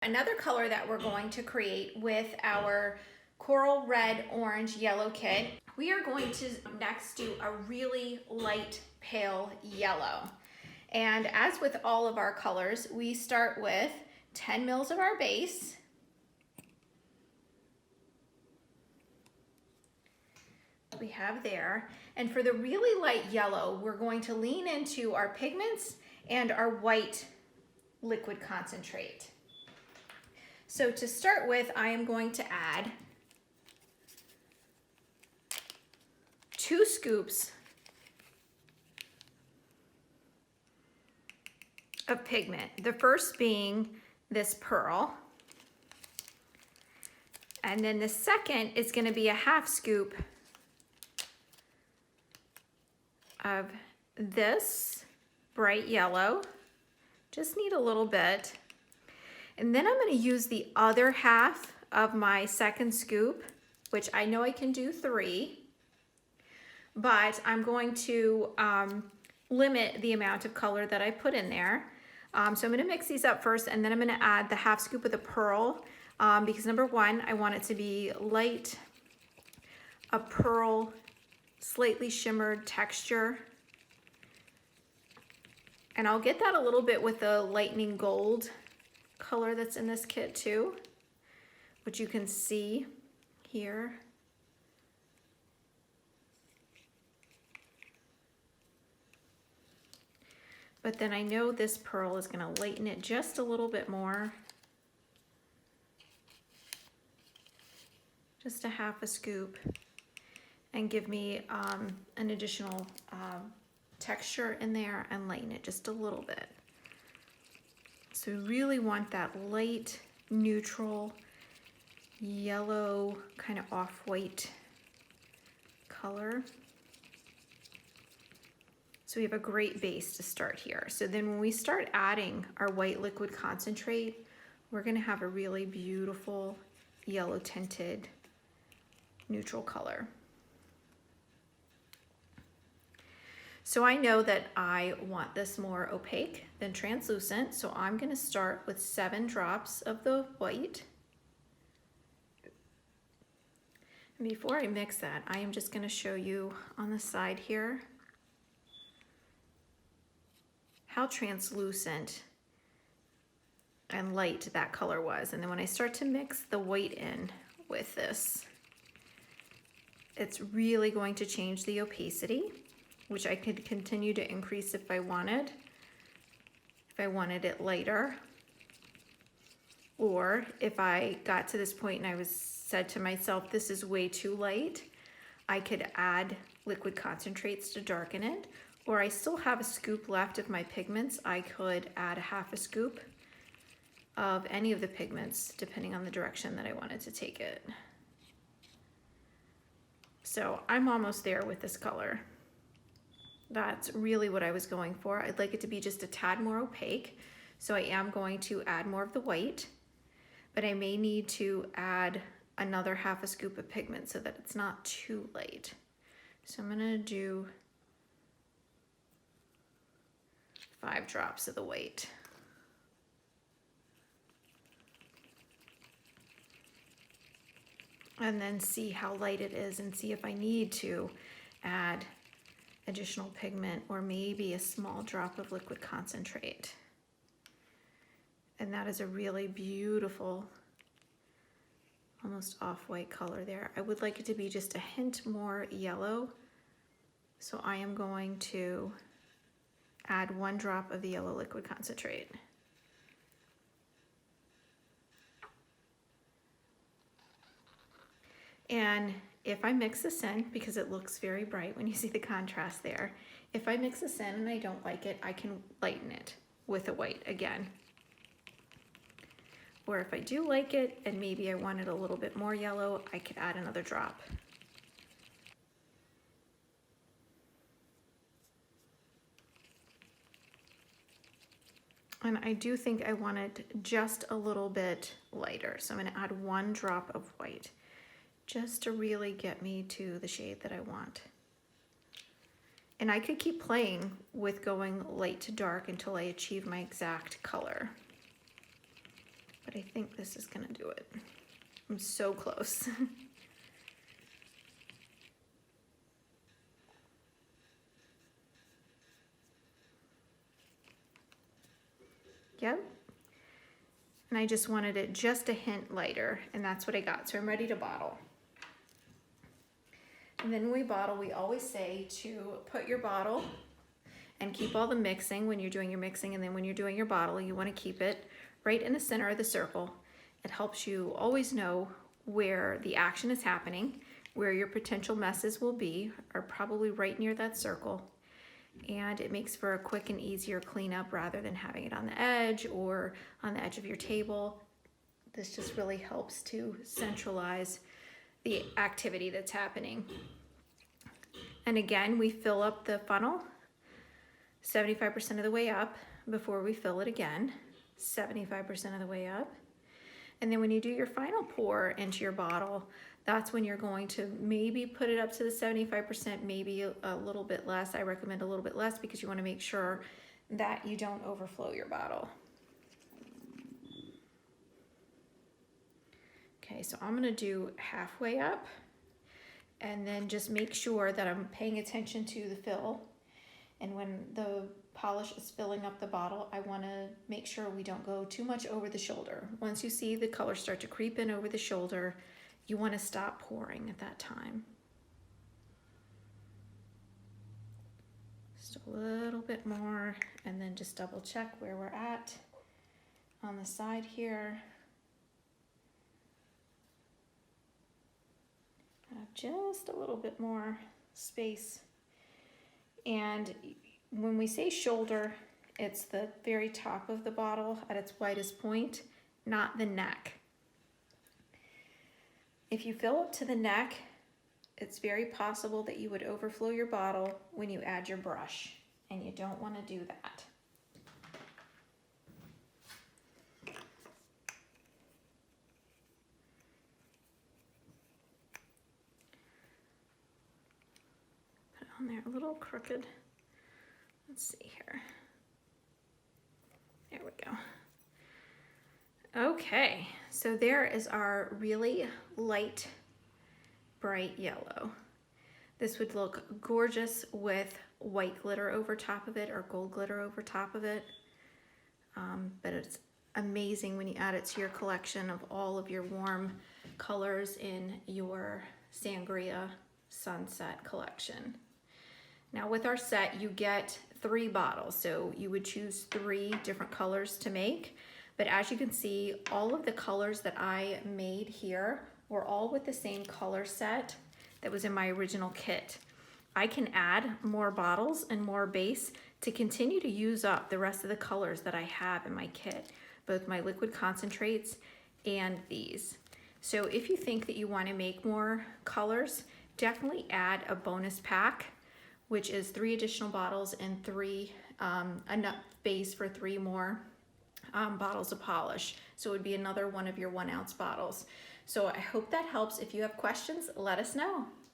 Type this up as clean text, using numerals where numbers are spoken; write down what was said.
Another color that we're going to create with our coral red, orange, yellow kit, we are going to next do a really light pale yellow. And as with all of our colors, we start with 10 mils of our base. We have there. And for the really light yellow, we're going to lean into our pigments and our white liquid concentrate. So to start with, I am going to add 2 scoops of pigment. The first being this pearl. And then the second is going to be a 1/2 scoop of this bright yellow. Just need a little bit. And then I'm going to use the other 1/2 of my second scoop, which I know I can do 3, but I'm going to limit the amount of color that I put in there. So I'm going to mix these up first, and then I'm going to add the 1/2 scoop of the pearl because number 1, I want it to be light, a pearl, slightly shimmered texture. And I'll get that a little bit with the lightning gold color that's in this kit too, which you can see here. But then I know this pearl is going to lighten it just a little bit more. Just a 1/2 scoop and give me an additional texture in there and lighten it just a little bit. So we really want that light, neutral, yellow, kind of off-white color. So we have a great base to start here. So then when we start adding our white liquid concentrate, we're gonna have a really beautiful yellow tinted neutral color. So I know that I want this more opaque than translucent, so I'm going to start with 7 drops of the white. And before I mix that, I am just going to show you on the side here how translucent and light that color was. And then when I start to mix the white in with this, it's really going to change the opacity, which I could continue to increase if I wanted it lighter. Or if I got to this point and I said to myself, this is way too light, I could add liquid concentrates to darken it. Or I still have a scoop left of my pigments, I could add a 1/2 scoop of any of the pigments depending on the direction that I wanted to take it. So I'm almost there with this color. That's really what I was going for. I'd like it to be just a tad more opaque. So I am going to add more of the white, but I may need to add another 1/2 scoop of pigment so that it's not too light. So I'm gonna do 5 drops of the white. And then see how light it is and see if I need to add additional pigment or maybe a small drop of liquid concentrate. And that is a really beautiful, almost off-white color there. I would like it to be just a hint more yellow. So I am going to add 1 drop of the yellow liquid concentrate. And if I mix this in, because it looks very bright when you see the contrast there, if I mix this in and I don't like it, I can lighten it with a white again. Or if I do like it and maybe I want it a little bit more yellow, I could add another drop. And I do think I want it just a little bit lighter. So I'm going to add 1 drop of white just to really get me to the shade that I want. And I could keep playing with going light to dark until I achieve my exact color. but I think this is gonna do it. I'm so close. Yep. And I just wanted it just a hint lighter, and that's what I got. So I'm ready to bottle. And then when we bottle, we always say to put your bottle and keep all the mixing when you're doing your mixing, and then when you're doing your bottle, you want to keep it right in the center of the circle. It helps you always know where the action is happening, where your potential messes will be, are probably right near that circle. And it makes for a quick and easier cleanup rather than having it on the edge or on the edge of your table. This just really helps to centralize the activity that's happening. And again, we fill up the funnel 75% of the way up before we fill it again, 75% of the way up. And then when you do your final pour into your bottle, that's when you're going to maybe put it up to the 75%, maybe a little bit less. I recommend a little bit less because you want to make sure that you don't overflow your bottle. Okay, so I'm gonna do halfway up and then just make sure that I'm paying attention to the fill. And when the polish is filling up the bottle, I wanna make sure we don't go too much over the shoulder. Once you see the color start to creep in over the shoulder, you wanna stop pouring at that time. Just a little bit more, and then just double check where we're at on the side here. Just a little bit more space. And when we say shoulder, it's the very top of the bottle at its widest point, not the neck. If you fill up to the neck, it's very possible that you would overflow your bottle when you add your brush, and you don't want to do that. Put it on there a little crooked. Let's see here. There we go. Okay, so there is our really light, bright yellow. This would look gorgeous with white glitter over top of it or gold glitter over top of it. But it's amazing when you add it to your collection of all of your warm colors in your Sangria Sunset collection. Now with our set, you get 3 bottles, so you would choose 3 different colors to make. But as you can see, all of the colors that I made here were all with the same color set that was in my original kit. I can add more bottles and more base to continue to use up the rest of the colors that I have in my kit, both my liquid concentrates and these. So if you think that you want to make more colors, definitely add a bonus pack, which is 3 additional bottles and enough base for 3 more bottles of polish. So it would be another one of your 1 ounce bottles. So I hope that helps. If you have questions, let us know.